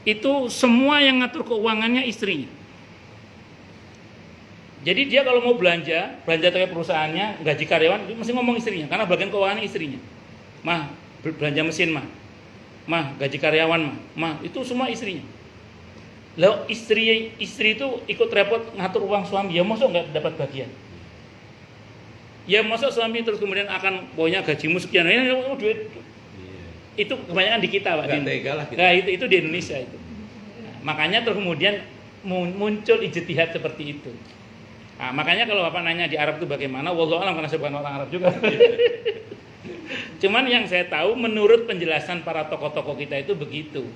itu semua yang ngatur keuangannya istrinya. Jadi dia kalau mau belanja terkait perusahaannya, gaji karyawan, dia mesti ngomong istrinya, karena bagian keuangannya istrinya. Mah, belanja mesin mah, gaji karyawan mah, itu semua istrinya. Lalu istri itu ikut repot ngatur uang suami, ya masa nggak dapat bagian? Ya masa suami terus kemudian akan pokoknya gajimu sekian, ini duit. Itu kebanyakan di kita, Pak. Nah, itu di Indonesia itu. Nah, makanya terus kemudian muncul ijtihad seperti itu. Nah, makanya kalau Bapak nanya di Arab itu bagaimana, wallahu alam, karena saya bukan orang Arab juga. Cuman yang saya tahu menurut penjelasan para tokoh-tokoh kita itu begitu.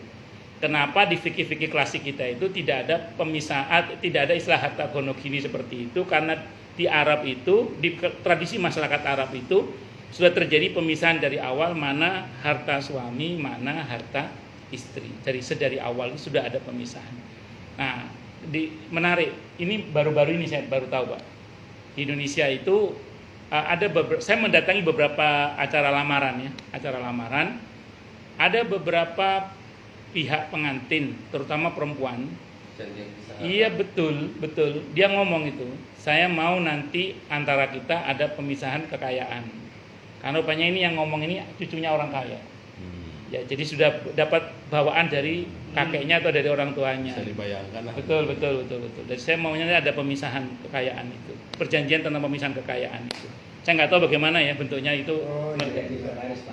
Kenapa di fikih-fikih klasik kita itu tidak ada pemisahan, tidak ada istilah harta gonogini seperti itu, karena di Arab itu, di tradisi masyarakat Arab itu sudah terjadi pemisahan dari awal, mana harta suami, mana harta istri. Dari awal itu sudah ada pemisahan. Nah, menarik. Ini baru-baru ini saya baru tahu, Pak. Di Indonesia itu saya mendatangi beberapa acara lamaran ya, ada beberapa pihak pengantin, terutama perempuan. Iya betul. Dia ngomong itu, saya mau nanti antara kita ada pemisahan kekayaan. Karena rupanya ini yang ngomong ini cucunya orang kaya. Ya, jadi sudah dapat bawaan dari kakeknya atau dari orang tuanya. Bisa dibayangkan lah. Betul. Dan saya maunya ada pemisahan kekayaan itu, perjanjian tentang pemisahan kekayaan itu. Saya nggak tahu bagaimana ya bentuknya itu.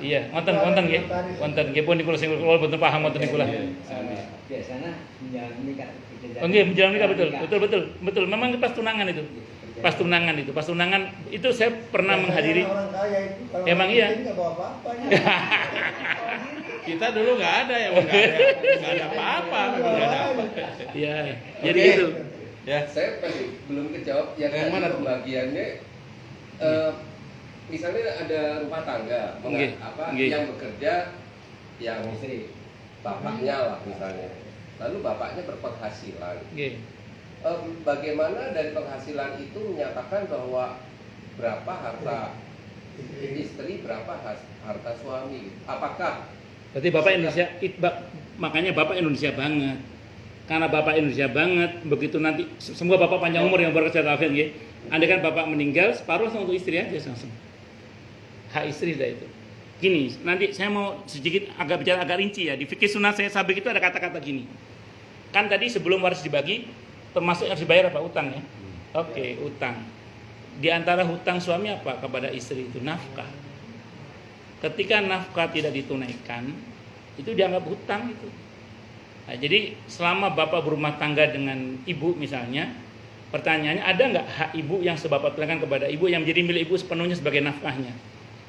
Iya, wonten nggih pun niku sing kula boten paham wonten niku lah. Biasanya menjalani nikah. Oh nggih, menjalani nikah betul. Memang pas tunangan itu. Pas tunangan itu saya pernah menghadiri. Emang iya. Kita dulu nggak ada ya, nggak ada apa-apa. Iya, jadi itu. Ya. Saya masih belum kejawab yang mana pembagiannya. Misalnya ada rumah tangga, yang bekerja, yang istri, bapaknya lah misalnya. Lalu bapaknya berpenghasilan. Bagaimana dari penghasilan itu menyatakan bahwa berapa harta istri, berapa harta suami? Apakah? Berarti Bapak Indonesia, makanya Bapak Indonesia banget. Karena Bapak Indonesia banget, begitu nanti semua Bapak panjang umur yang bekerja tafsir nggih. Andai kan Bapak meninggal, separuh langsung untuk istri aja langsung. Hak istri dah itu. Gini, nanti saya mau sedikit bicara agak rinci ya. Di fikih sunat saya sabik itu ada kata-kata gini. Kan tadi sebelum waris dibagi, termasuk harus dibayar apa? Utang ya. Oke, utang. Di antara hutang suami apa kepada istri itu? Nafkah. Ketika nafkah tidak ditunaikan, itu dianggap hutang itu. Nah, jadi selama Bapak berumah tangga dengan ibu misalnya, pertanyaannya ada nggak hak ibu yang sebapak tunaikan kepada ibu yang menjadi milik ibu sepenuhnya sebagai nafkahnya?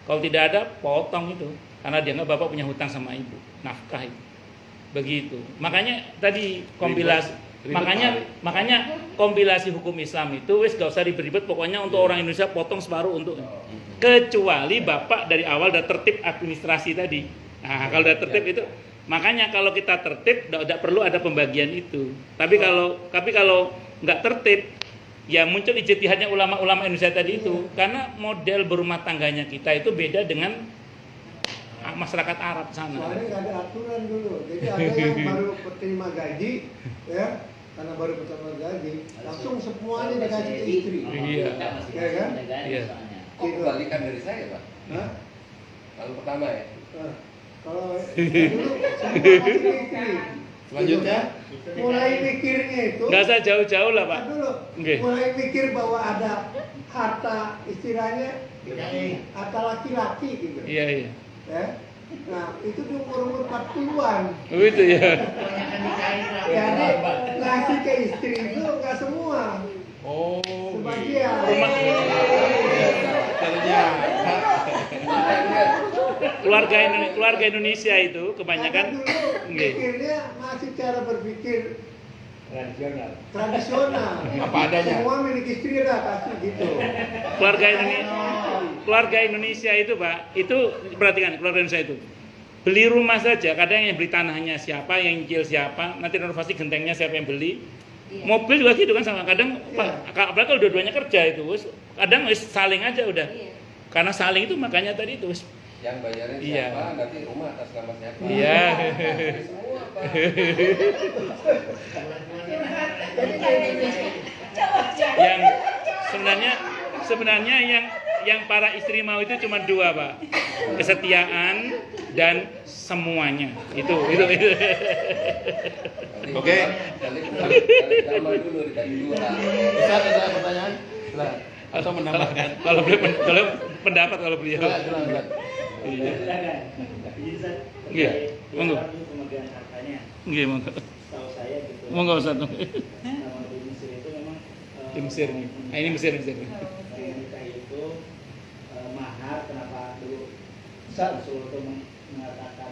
Kalau tidak ada, potong itu. Karena dianggap Bapak punya hutang sama ibu, nafkah itu. Begitu. Makanya tadi makanya kompilasi hukum Islam itu wis gak usah ribet-ribet, pokoknya untuk orang Indonesia potong separuh untuk kecuali Bapak dari awal udah tertib administrasi tadi. Nah, kalau udah tertib itu, makanya kalau kita tertib tidak perlu ada pembagian itu. Tapi kalau nggak tertib, ya muncul ijtihadnya ulama-ulama Indonesia tadi itu. Karena model berumah tangganya kita itu beda dengan masyarakat Arab sana. Soalnya nggak ada aturan dulu. Jadi ada yang baru terima gaji, ya, karena baru terima gaji, langsung semuanya dikasih ke istri. Iya. Ya kan? Iya. Kok kebalikan dari saya, Pak? Hah? Lalu pertama ya. Kalau dulu semua kasih ke istri. Selanjutnya, Mulai mikirnya itu. Nggak usah jauh-jauh lah Pak. Dulu. Oke. Mulai mikir bahwa ada harta istilahnya harta laki-laki gitu. Iya. Ya. Nah, itu di umur 40-an. Oh itu ya. Jadi ngasih ke istri itu nggak semua. oh, Sebagian. Keluarga Indonesia itu kebanyakan Karena dulu mikirnya masih cara berpikir tradisional. Apa adanya. Semua milik istri lah kasih gitu. keluarga Indonesia itu Pak, itu perhatikan keluarga Indonesia itu beli rumah saja, kadang yang beli tanahnya siapa, yang nyicil siapa, nanti renovasi gentengnya siapa yang beli. Iya. Mobil juga gitu kan sama, kadang apalagi kalau dua-duanya kerja itu, kadang saling aja udah. Iya. Karena saling itu makanya tadi itu yang bayarin iya. siapa, nanti rumah atas nama siapa. Iya. Semua Pak. Yang sebenarnya yang para istri mau itu cuma dua, Pak. Kesetiaan dan semuanya. Itu. Oke. Balik zaman dulu dari dua. Ustaz ada pertanyaan? Silakan. Atau menambahkan? Kalau pendapat kalau beliau. Silakan, Ustaz. Iya. Izin Iya, monggo. pemegang hartanya. Iya, monggo. Setahu saya gitu. Monggo Ustaz. Nama di Mesir itu memang Di Mesir nih. Ah, ini Mesir. nikah itu mahar. Kenapa dulu Sa- Rasul itu mengatakan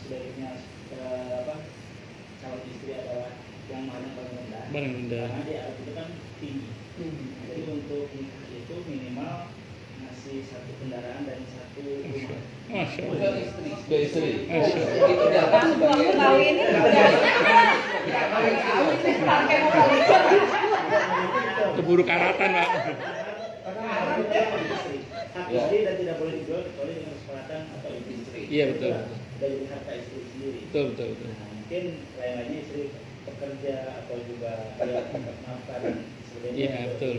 sebaiknya calon istri adalah yang maharnya paling rendah. Paling rendah. Karena di Arab itu kan tinggi. Jadi untuk nikah itu minimal ngasih satu kendaraan dan satu rumah. Masya Ke Allah. istri. Ke istri. Masya Allah. Itu dianggap sebagai Keburu karatan, Pak. Hak istri dan tidak boleh dijual kecuali dengan kesepakatan atau istri. Iya, betul. Dari harta istri sendiri. Betul. Nah, mungkin lain-lainnya istri bekerja atau juga nafkah dan sebagainya. Iya, betul.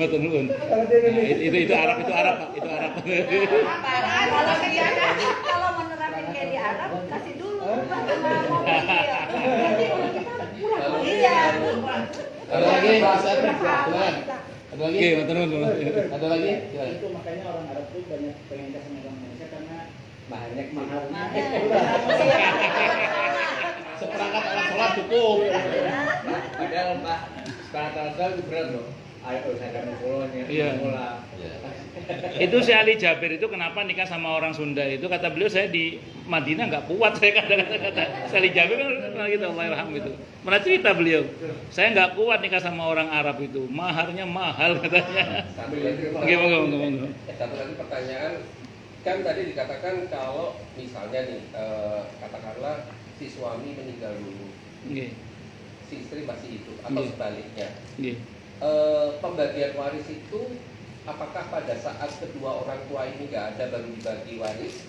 Betul. Kalau di Nah, Indonesia itu Arab, Pak. Itu Arab. Kalau menerapkan kayak di Arab, kasih dulu baru mau nanti kalau kita pulang. Iya. Ada lagi, Ustaz? Silakan. Ada lagi? Oke, betul. Ada lagi? Silakan. Itu makanya orang Arab tuh banyak pengen nikah sama orang Indonesia karena Mahalnya maharnya Seperangkat alat sholat cukup. Padahal Pak, sekarang itu berat loh. Ayo saya akan pulang Iya. pulang. Itu si Ali Jabir itu kenapa nikah sama orang Sunda itu, kata beliau, saya di Madinah nggak kuat, saya kata si Ali Jabir kan pernah gitu, Allahyarham itu pernah cerita beliau, saya nggak kuat nikah sama orang Arab itu, maharnya mahal katanya. Satu lagi. Oke, monggo. Satu lagi pertanyaan, kan tadi dikatakan kalau misalnya nih katakanlah si suami meninggal dulu, Oke. si istri masih hidup atau Iya. sebaliknya. Oke. Pembagian waris itu apakah pada saat kedua orang tua ini nggak ada baru dibagi waris,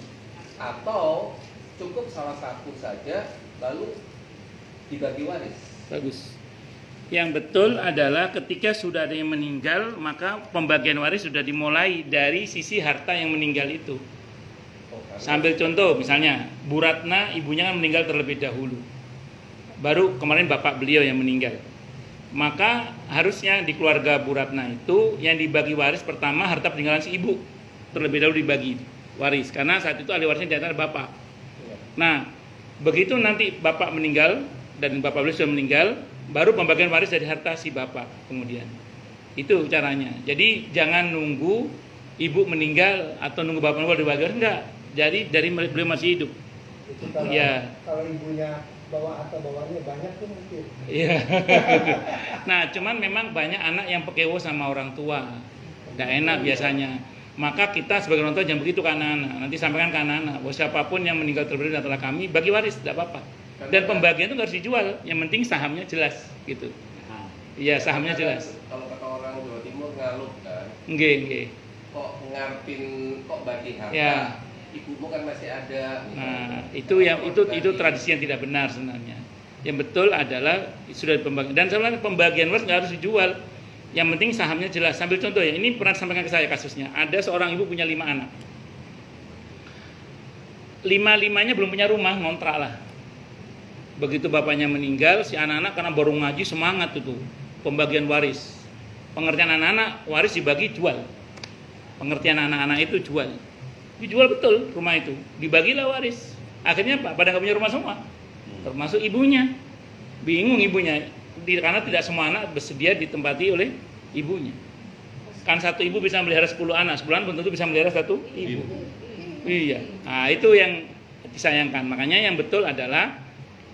atau cukup salah satu saja lalu dibagi waris? Bagus. Yang betul adalah ketika sudah ada yang meninggal, maka pembagian waris sudah dimulai dari sisi harta yang meninggal itu. Sambil contoh, misalnya Bu Ratna, ibunya kan meninggal terlebih dahulu. Baru kemarin bapak beliau yang meninggal. Maka harusnya di keluarga Bu Ratna itu yang dibagi waris pertama harta peninggalan si ibu. Terlebih dahulu dibagi waris, karena saat itu ahli warisnya di antara bapak. Nah, begitu nanti bapak meninggal dan bapak beliau sudah meninggal, baru pembagian waris dari harta si bapak kemudian. Itu caranya. Jadi jangan nunggu ibu meninggal atau nunggu bapak meninggal dibagi waris, enggak. Jadi dari beliau masih hidup. itu kalau, Iya. kalau ibunya bawa atau bawahnya banyak tuh mungkin. Iya. Nah, cuman memang banyak anak yang pekewo sama orang tua. Nggak enak biasanya. Maka kita sebagai orang tua jangan begitu ke anak-anak. Nanti sampaikan ke anak-anak, bahwa siapapun yang meninggal terlebih dahulu antara kami, bagi waris, tidak apa-apa. Dan pembagian itu nggak harus dijual. Yang penting sahamnya jelas, gitu. Iya, sahamnya jelas. Kalau kata orang Jawa Timur ngaluh kan, Nggih. kok ngarepin kok bagi harta, Ya. ibumu kan masih ada. Nah, itu tradisi yang tidak benar sebenarnya. Yang betul adalah sudah pembagian, dan sebenarnya pembagian waris nggak harus dijual. Yang penting sahamnya jelas. Sambil contoh ya, ini pernah sampaikan ke saya kasusnya. Ada seorang ibu punya 5 anak. 5-5-nya belum punya rumah, ngontrak lah. Begitu bapaknya meninggal, si anak-anak karena baru ngaji semangat itu pembagian waris. Pengertian anak-anak waris dibagi jual. Pengertian anak-anak itu jual. Dijual betul rumah itu, dibagilah waris. Akhirnya Pak, pada nggak punya rumah semua, termasuk ibunya. Bingung ibunya, karena tidak semua anak bersedia ditempati oleh ibunya. Kan satu ibu bisa melihara 10 anak, 10 anak belum tentu bisa melihara satu ibu. Iya, nah itu yang disayangkan. Makanya yang betul adalah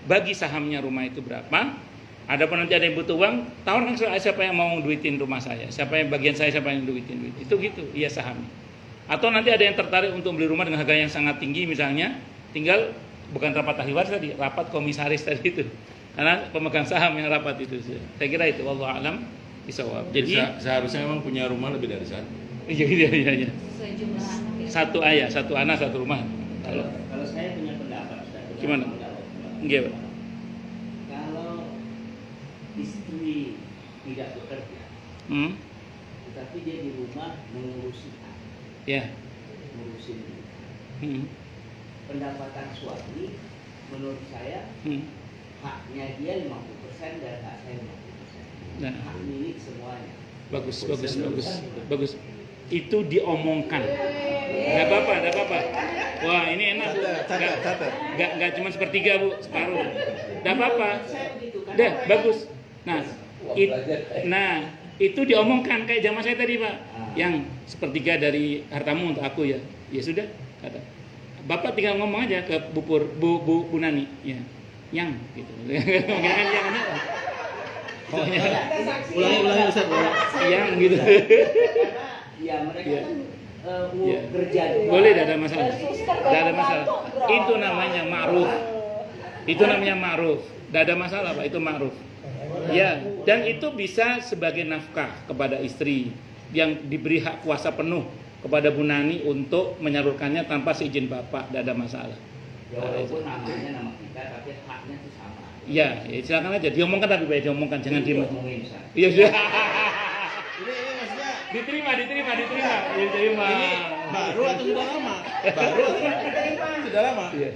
bagi sahamnya rumah itu berapa. Adapun nanti ada yang butuh uang, tawarkan siapa yang mau duitin rumah saya, siapa yang bagian saya, siapa yang duitin duit. Itu gitu, iya sahamnya. Atau nanti ada yang tertarik untuk beli rumah dengan harga yang sangat tinggi misalnya, tinggal bukan rapat ahli waris tadi, rapat komisaris tadi itu. Karena pemegang saham yang rapat itu. Saya kira itu, wallahu alam bisawab. Jadi seharusnya memang punya rumah lebih dari satu. iya. Sesuai jumlah anak ya. Satu anak, satu rumah. Kalau saya punya pendapat, Ustaz. Gimana? Nggih, Pak. Kalau istri tidak bekerja, Hmm. tetapi dia di rumah mengurusi anak, Ya. ngurusin dia. Hmm. Pendapatan suami menurut saya Hmm. haknya dia 50% dan hak saya 50%. Nah, Hak milik semuanya. bagus. Itu diomongkan. Nggak apa-apa. Wah, ini enak, Bu. Nggak cuma sepertiga, Bu, separuh. Nggak apa-apa. Saya begitu, karena Dah, mereka- bagus. Nah, itu diomongkan kayak zaman saya tadi, Pak. Yang sepertiga dari hartamu untuk aku ya. Ya sudah, kata. Bapak tinggal ngomong aja ke Bu Nani, ya. Yang gitu. Mungkin kan yang mana? Ulangi Ustaz. Yang gitu. Karena ya mereka Iya. kan mau Iya. kerja juga. Boleh, tidak ada masalah. Suster Tidak ada masalah. bro. Itu namanya ma'ruf. Itu namanya ma'ruf. Tidak ada masalah, Pak. Itu ma'ruf. Ya, dan itu bisa sebagai nafkah kepada istri yang diberi hak kuasa penuh kepada Bu Nani untuk menyalurkannya tanpa seizin Bapak. Tidak ada masalah. Ya walaupun namanya nama kita, tapi haknya itu sama. Ya, silakan aja. Diomongkan tapi baik diomongkan, jangan diem. Ngomongin Ustaz. Iya sudah. Ini maksudnya Diterima. Ya, diterima. ini baru atau sudah lama? Baru atau sudah lama? Iya.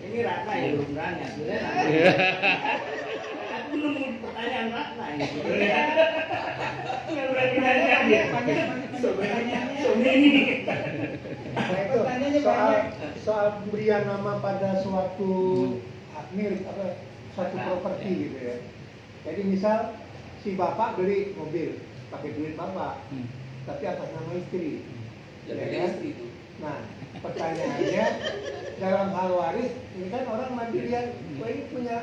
Ini Ratna yang belum nanya. Sebenarnya Ratna. Iya. Aku belum mau pertanyaan Ratna ini. Nggak berani nanya dia. Sebenarnya ini. Nah, itu soal pemberian nama pada suatu hak milik apa suatu properti gitu ya. Jadi misal si bapak beli mobil pakai duit bapak, tapi atas nama istri. Ya, Ya beda kan? istri itu. Nah, pertanyaannya dalam hal waris ini kan orang mati dia, wah ini punya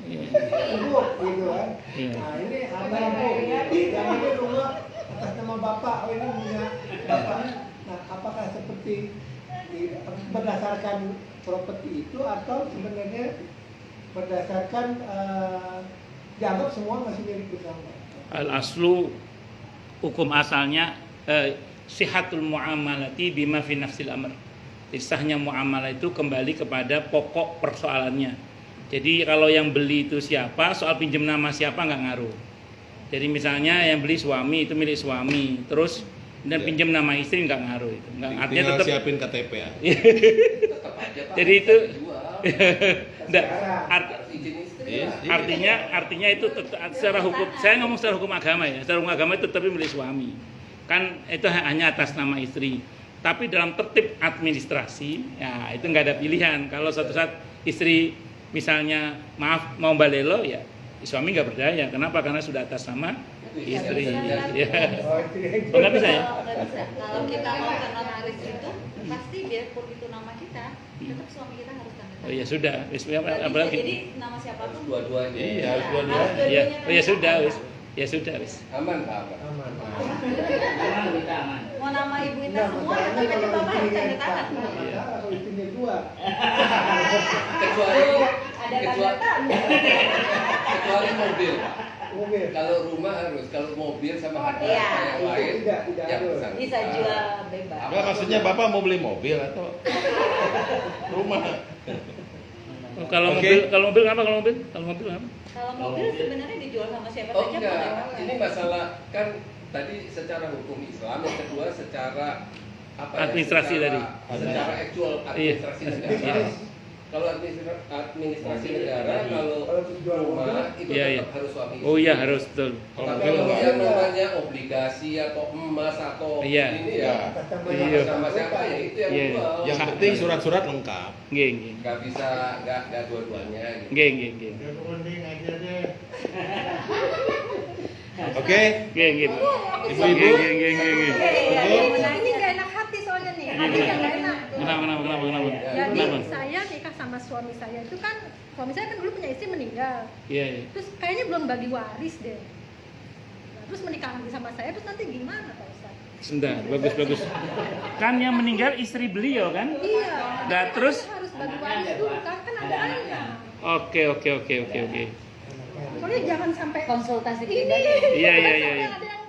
ibu gitu kan. Iya. Nah ini harta ibu, yang ini rumah atas nama bapak, oh ini punya bapak. Nah, apakah seperti berdasarkan properti itu atau sebenarnya berdasarkan dianggap semua masih milik bersama? Al aslu hukum asalnya sihatul muamalati bima fi nafsil amr. Jadi sahnya muamalah itu kembali kepada pokok persoalannya. Jadi kalau yang beli itu siapa, soal pinjam nama siapa nggak ngaruh. Jadi misalnya yang beli suami itu milik suami, terus dan pinjam nama istri nggak ngaruh itu. Nggak, artinya Tinggal tetap. siapin KTP ya. Tetap aja Pak. Jadi itu dijual. nggak, Harus izin istri. Iya. Pak. artinya itu secara hukum, saya ngomong secara hukum agama ya, secara hukum agama itu tetap milik suami. Kan itu hanya atas nama istri. Tapi dalam tertib administrasi, ya itu nggak ada pilihan. Kalau suatu saat istri misalnya maaf mau balelo ya suami nggak berdaya. Kenapa? Karena sudah atas nama istri. Ya. Oh, itu Oh, nggak bisa ya? Nggak bisa. Kalau kita mau ke notaris itu, pasti biarpun itu nama kita, tetap suami kita harus tanda tangan. Oh ya sudah. Nggak bisa, Apalagi? jadi nama siapapun. Dua-duanya. Iya, harus Harus dua-duanya. Ya, dua-duanya oh ya tanda sudah, tangan. wis. Ya sudah, wis. Aman Pak. aman. Aman, kita aman. Mau nama ibu kita Nah, semua, masalahnya tapi kalau bapak harus istrinya tanda tangan. masalah kalau istrinya dua. Kecuali Ada tanda kecuali tangan. kecuali mobil. Pak. Mobil. Kalau rumah harus, kalau mobil sama harta Iya, yang itu lain tidak yang harus. bersangkutan. Bisa jual bebas. Enggak, maksudnya Bapak mau beli mobil atau rumah? Oh, kalau Oke. mobil kenapa kalau mobil? Kalau mobil kenapa? Kalau mobil sebenarnya dijual sama siapa Oh saja enggak, boleh. ini masalah kan tadi secara hukum Islam, yang kedua secara apa ya, Administrasi secara, tadi. secara actual administrasi Iya. negara. Iya. Kalau administrasi negara, kalau Kalau jual rumah itu Iya, tetap iya. harus suami Oh istri. iya harus betul. Kalau Tapi mobil kalau enggak. yang namanya obligasi atau emas atau Iya. ini Iya. ya Atas nama Iya. yang sama siapa ya itu yang Iya. jual. Yang penting surat-surat lengkap. Nggih, nggih. Nggak bisa nggak dua-duanya. Gitu. Nggih, nggih, nggih. Oke. Nggih, nggih. Ibu-ibu. Nggih, nggih, nggih, nggih. Nah ini nggak enak hati soalnya nih, hati yang nggak enak. Kenapa? Jadi Kenapa? saya nikah sama suami saya itu kan, suami saya kan dulu punya istri meninggal, Iya, iya. terus kayaknya belum bagi waris deh. Nah, terus menikah lagi sama saya, terus nanti gimana Pak Ustaz? Sebentar, bagus. Kan yang meninggal istri beliau kan? Iya. Nah, terus? Kita harus bagi waris dulu kan ada anaknya. Oke. Soalnya jangan sampai Konsultasi ini. pribadi. Iya, jangan iya. sampai ada yang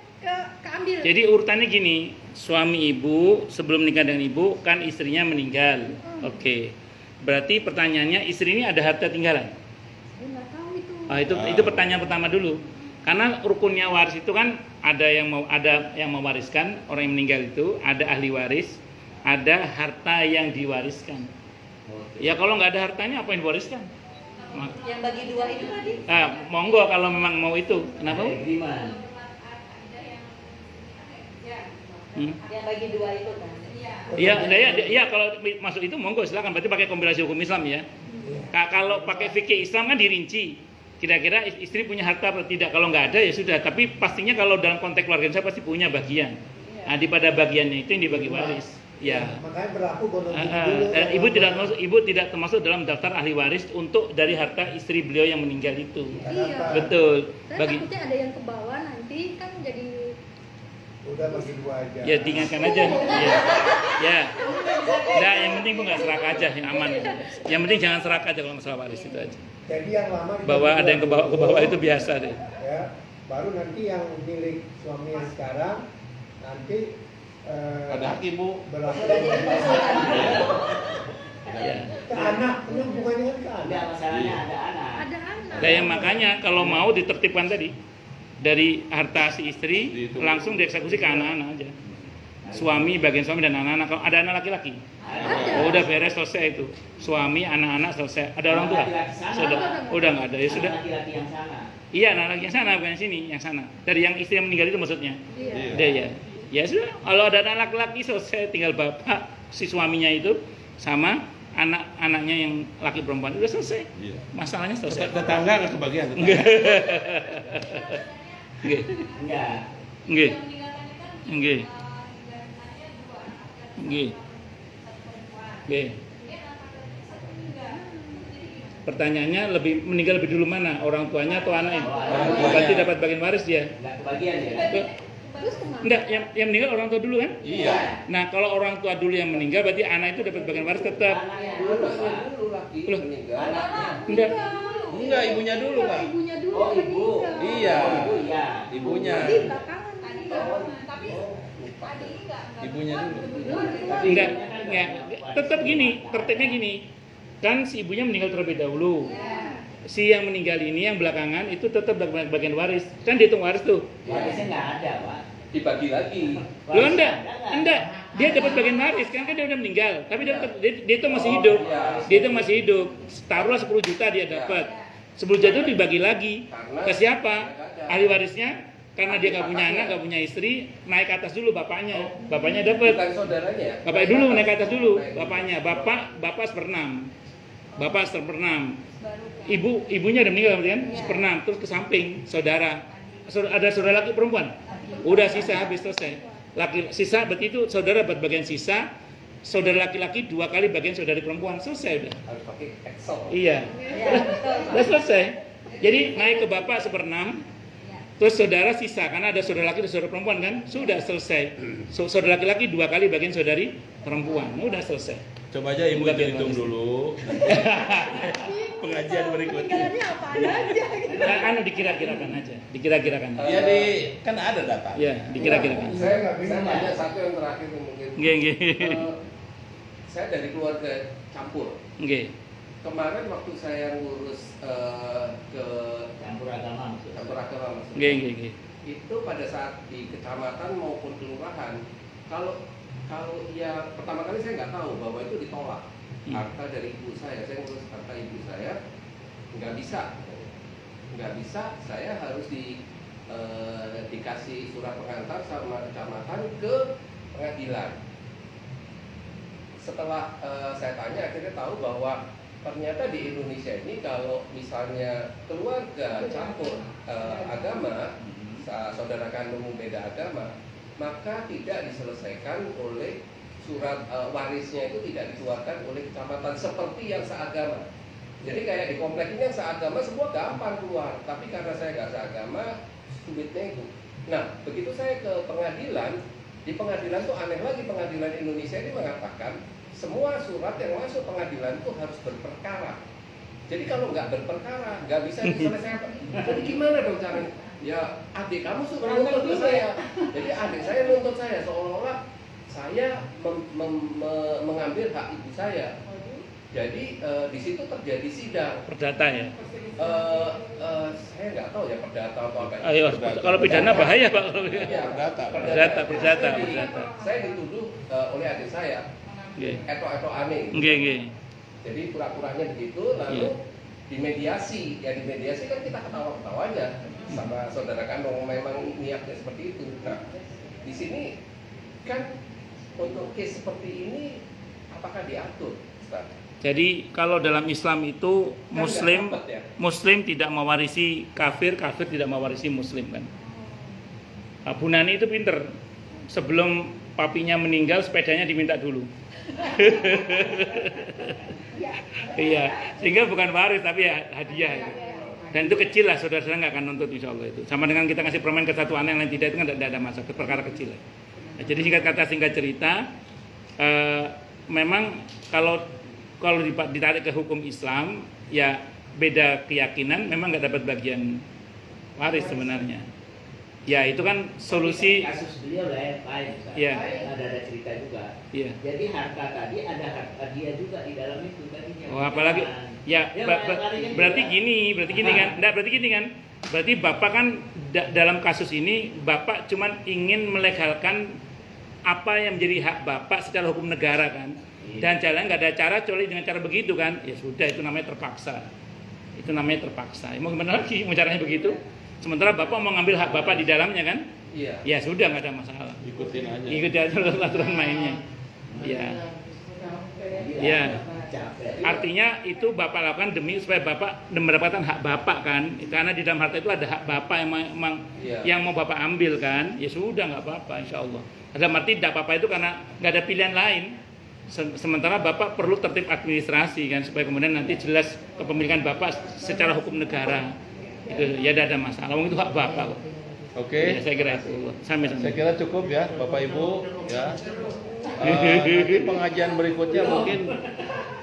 keambil. Jadi urutannya gini, suami ibu sebelum nikah dengan ibu kan istrinya meninggal. Oke. Berarti pertanyaannya istri ini ada harta tinggalan. Saya nggak tahu itu. Itu pertanyaan pertama dulu. Karena rukunnya waris itu kan ada yang mewariskan, orang yang meninggal itu, ada ahli waris, ada harta yang diwariskan. Ya kalau nggak ada hartanya apa yang diwariskan? Yang bagi dua itu tadi? Monggo kalau memang mau itu. Kenapa? Yang bagi dua itu kan? Iya kalau masuk itu monggo silakan. Berarti pakai kompilasi hukum Islam ya. Kalau pakai fikih Islam kan dirinci. Kira-kira istri punya harta atau tidak? Kalau nggak ada ya sudah. Tapi pastinya kalau dalam konteks keluarga saya pasti punya bagian. Nah, daripada bagiannya itu yang dibagi waris. Ya. Makanya berlaku gonogini dulu. Ibu tidak termasuk dalam daftar ahli waris untuk dari harta istri beliau yang meninggal itu. Iya. Betul. Saya takutnya ada yang ke bawah nanti kan jadi Udah bagi dua aja. ya diingatkan aja. Ya. Nah, yang penting Bu nggak serak aja, yang aman. Yang penting jangan serak aja kalau masalah waris itu aja. Jadi yang lama Bahwa ada yang ke bawah itu biasa deh. Ya, baru nanti yang milik suami yang sekarang nanti Ada hak ibu. berlaku Ya. ke anak, ini hubungannya kan ke anak. masalahnya ada anak. ada anak. Nah, yang makanya kalau mau ditertibkan tadi dari harta si istri Dihitung. langsung dieksekusi ke anak-anak aja. Suami, bagian suami dan anak-anak. Kalau ada anak laki-laki, Ada. udah beres selesai itu. Suami, anak-anak selesai. Ada orang tua? Laki-laki sana. Sudah. Udah nggak ada ya sudah. Laki-laki yang sana. Iya, anak laki yang sana bukan yang sini, yang sana. Dari yang istri yang meninggal itu maksudnya. Iya. Dia ya. Ya sudah. Kalau ada anak laki-laki selesai, tinggal bapak si suaminya itu sama anak-anaknya yang laki perempuan udah selesai. Iya. Masalahnya selesai. Tetangga nggak kebagian. Nggih. Enggak. Nggih. Nggih. Nggih. Nggih. Pertanyaannya meninggal lebih dulu mana? Orang tuanya atau anaknya? Orang tuanya. Berarti dapat bagian waris dia. Enggak kebagian ya. Terus kemana? Enggak, yang meninggal orang tua dulu kan? Iya. Nah, kalau orang tua dulu yang meninggal berarti anak itu dapat bagian waris tetap. Anaknya Anaknya dulu laki Loh. meninggal. Anaknya. Enggak. Enggak, ibunya dulu, Pak. Ibunya dulu. Oh, yang ibu. meninggal. Iya. Oh, ibu iya. Ibunya. Jadi belakangan meninggal. Ibunya dulu. Tapi Enggak, ibunya kan enggak. enggak Tetap gini, tertibnya gini. Kan si ibunya meninggal terlebih dahulu. Si yang meninggal ini yang belakangan itu tetap dapat bagian waris. Kan dihitung waris tuh. Warisnya nggak ada, Pak. Dibagi lagi. Loh enggak. Dia dapat bagian waris kan dia udah meninggal, tapi dia itu masih hidup. Dia itu masih hidup. Taruhlah 10 juta dia dapat. 10 juta itu dibagi lagi. Ke siapa? Ahli warisnya. Karena dia nggak punya anak, nggak punya istri, naik ke atas dulu bapaknya. Bapaknya dapat. Bukan saudaranya. Bapak dulu naik ke atas dulu. Bapaknya. Bapak seperenam. Bapak seperenam. Ibunya udah meninggal kan? Seperenam. Terus ke samping saudara. Ada saudara laki perempuan. Udah sisa habis selesai. Sisa berarti itu saudara dapat bagian sisa. Saudara laki-laki 2 kali bagian saudari perempuan. Selesai udah. Harus pakai Excel. Iya. Udah selesai. Jadi naik ke bapak seperenam. Terus saudara sisa karena ada saudara laki dan saudara perempuan kan sudah selesai. Saudara laki-laki 2 kali bagian saudari perempuan. Udah selesai. Coba aja ibu Bagian hitung waris. dulu. Pengajian berikutnya. Tinggalannya apa aja gitu. Nah, dikira-kirakan aja. Dikira-kirakan. Ya kan ada data. Ya, dikira-kirakan. Saya tanya satu yang terakhir mungkin. Nggih. Saya dari keluarga campur. Nggih. Kemarin waktu saya ngurus ke Campur agama maksudnya. campur agama maksudnya. Nggih. Itu pada saat di kecamatan maupun kelurahan, kalau ya pertama kali saya nggak tahu bahwa itu ditolak harta dari ibu saya ngurus harta ibu saya nggak bisa, saya harus dikasih surat pengantar sama kecamatan ke pengadilan. Setelah saya tanya akhirnya tahu bahwa ternyata di Indonesia ini kalau misalnya keluarga campur agama, saudara kandung beda agama, maka tidak diselesaikan oleh surat warisnya itu tidak dikeluarkan oleh kecamatan seperti yang seagama. Jadi kayak di komplek ini yang seagama semua gampang keluar, tapi karena saya nggak seagama sulitnya itu. Nah begitu saya ke pengadilan, di pengadilan tuh aneh lagi, pengadilan Indonesia ini mengatakan semua surat yang masuk pengadilan itu harus berperkara. Jadi kalau nggak berperkara nggak bisa diselesaikan. Jadi gimana dong caranya? Ya adik kamu suka nuntut ke saya. Jadi adik saya nuntut saya seolah-olah saya mengambil hak ibu saya. Jadi di situ terjadi sidang. Perdata ya. Saya nggak tahu ya perdata atau apa. Ayo, kalau pidana bahaya Pak. Ya, Perdata. Saya dituduh oleh adik saya Nggih. eto aneh. Nggih. Jadi pura-puranya begitu, lalu Iya. dimediasi. Ya dimediasi kan kita ketawa-ketawa aja sama saudara kandung, memang niatnya seperti itu. Nah, di sini kan untuk case seperti ini apakah diatur, Ustaz? Jadi kalau dalam Islam itu Kan Muslim nggak dapet ya? Muslim tidak mewarisi kafir, kafir tidak mewarisi Muslim kan. Abu Nani itu pinter. Sebelum papinya meninggal, sepedanya diminta dulu. Iya, sehingga bukan waris tapi ya hadiah. Dan itu kecil lah, saudara-saudara nggak akan nuntut insya Allah itu. Sama dengan kita ngasih permen ke satu anak yang lain tidak, itu kan tidak ada masalah, perkara kecil. Nah, jadi singkat kata singkat cerita, memang kalau ditarik ke hukum Islam, ya beda keyakinan, memang nggak dapat bagian waris sebenarnya. Ya itu kan solusi. Kasus beliau lain, Ustaz. Iya. Ada cerita juga. Iya. Jadi harta tadi ada harta dia juga di dalam itu tadinya. Oh, apalagi ya berarti gini kan. Enggak, berarti gini kan. Berarti Bapak kan dalam kasus ini Bapak cuman ingin melegalkan apa yang menjadi hak Bapak secara hukum negara kan. Dan jalan nggak ada cara kecuali dengan cara begitu kan. Ya sudah, itu namanya terpaksa. Itu namanya terpaksa. Ya, mau gimana lagi? Mau caranya begitu? Sementara Bapak mau ngambil hak Bapak di dalamnya kan? Iya. Ya sudah, nggak ada masalah. Ikutin aja. Ikuti aja aturan mainnya. Ya. Ya. Artinya itu Bapak lakukan demi supaya Bapak mendapatkan hak Bapak kan. Karena di dalam harta itu ada hak Bapak yang memang yang mau Bapak ambil kan. Ya sudah, nggak apa-apa insya Allah. Ada arti tidak apa-apa itu karena nggak ada pilihan lain. Sementara Bapak perlu tertib administrasi kan supaya kemudian nanti jelas kepemilikan Bapak secara hukum negara. Itu ya tidak ada masalah. Itu hak Bapak kok. Oke. Ya, saya kira itu. Sampai. Saya kira cukup ya, Bapak Ibu ya. Nanti pengajian berikutnya mungkin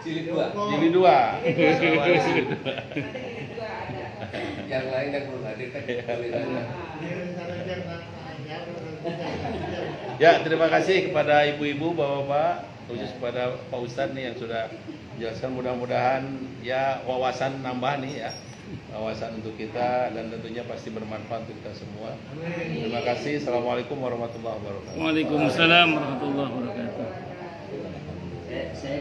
Jilid 2. jilid 2. Yang lain yang belum hadir kan boleh tanya. Ya, terima kasih kepada ibu-ibu, bapak-bapak, khusus kepada Pak Ustadz nih yang sudah menjelaskan, mudah-mudahan ya wawasan nambah nih ya. Wawasan untuk kita dan tentunya pasti bermanfaat untuk kita semua. Terima kasih. Assalamualaikum warahmatullahi wabarakatuh. Waalaikumsalam warahmatullahi wabarakatuh. Saya